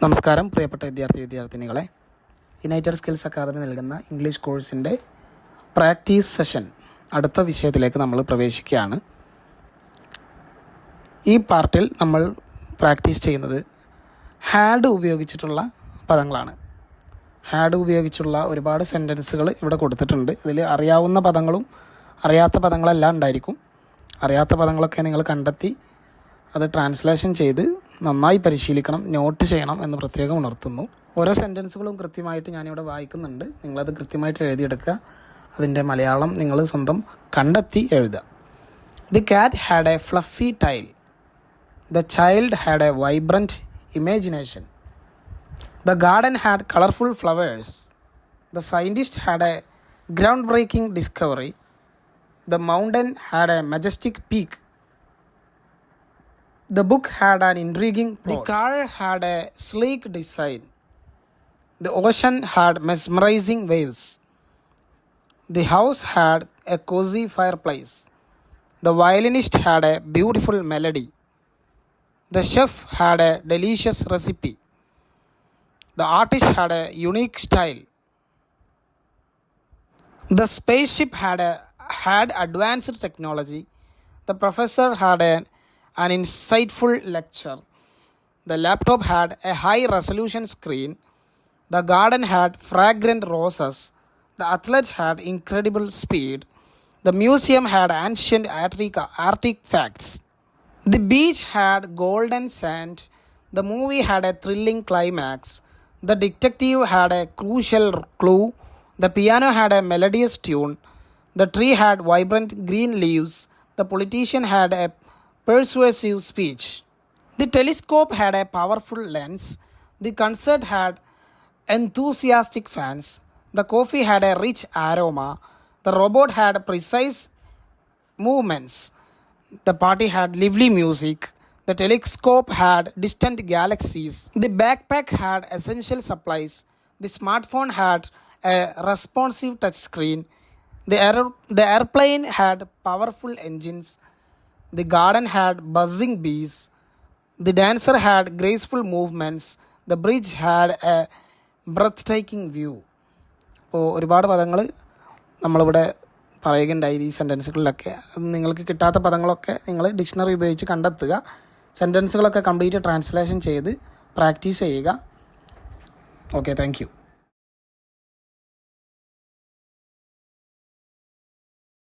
നമസ്കാരം പ്രിയപ്പെട്ട വിദ്യാർത്ഥിനികളെ, United skills academy നൽകുന്ന ഇംഗ്ലീഷ് കോഴ്സിൻ്റെ പ്രാക്ടീസ് സെഷൻ അടുത്ത വിഷയത്തിലേക്ക് നമ്മൾ പ്രവേശിക്കുകയാണ്. ഈ പാർട്ടിൽ നമ്മൾ പ്രാക്ടീസ് ചെയ്യുന്നത് ഹാഡ് ഉപയോഗിച്ചിട്ടുള്ള പദങ്ങളാണ്. ഹാഡ് ഉപയോഗിച്ചുള്ള ഒരുപാട് സെൻറ്റൻസുകൾ ഇവിടെ കൊടുത്തിട്ടുണ്ട്. ഇതിൽ അറിയാവുന്ന പദങ്ങളും അറിയാത്ത പദങ്ങളെല്ലാം ഉണ്ടായിരിക്കും. അറിയാത്ത പദങ്ങളൊക്കെ നിങ്ങൾ കണ്ടെത്തി അത് ട്രാൻസ്ലേഷൻ ചെയ്ത് നന്നായി പരിശീലിക്കണം, നോട്ട് ചെയ്യണം എന്ന് പ്രത്യേകം ഉണർത്തുന്നു. ഓരോ സെൻറ്റൻസുകളും കൃത്യമായിട്ട് ഞാനിവിടെ വായിക്കുന്നുണ്ട്. നിങ്ങളത് കൃത്യമായിട്ട് എഴുതിയെടുക്കുക. അതിൻ്റെ മലയാളം നിങ്ങൾ സ്വന്തം കണ്ടെത്തി എഴുതുക. The cat had a fluffy tail. The child had a vibrant imagination. The garden had colourful flowers. The scientist had a groundbreaking discovery. The mountain had a majestic peak. The book had an intriguing plot. The car had a sleek design. The ocean had mesmerizing waves. The house had a cozy fireplace. The violinist had a beautiful melody. The chef had a delicious recipe. The artist had a unique style. The spaceship had advanced technology. The professor had an insightful lecture. The laptop had a high-resolution screen. The garden had fragrant roses. The athlete had incredible speed. The museum had ancient artifacts. The beach had golden sand. The movie had a thrilling climax. The detective had a crucial clue. The piano had a melodious tune. The tree had vibrant green leaves. The politician had a persuasive speech. The telescope had a powerful lens. The concert had enthusiastic fans. The coffee had a rich aroma. The robot had precise movements. The party had lively music. The telescope had distant galaxies. The backpack had essential supplies. The smartphone had a responsive touchscreen. The airplane had powerful engines. The garden had buzzing bees. The dancer had graceful movements. The bridge had a breathtaking view. അപ്പോൾ ഒരുപാട് പദങ്ങൾ നമ്മളിവിടെ പറയുകയുണ്ടായി ഈ സെൻറ്റൻസുകളിലൊക്കെ. നിങ്ങൾക്ക് കിട്ടാത്ത പദങ്ങളൊക്കെ നിങ്ങൾ dictionary ഉപയോഗിച്ച് കണ്ടെത്തുക. സെൻറ്റൻസുകളൊക്കെ കംപ്ലീറ്റ് ട്രാൻസ്ലേഷൻ ചെയ്ത് പ്രാക്ടീസ് ചെയ്യുക. Okay, thank you.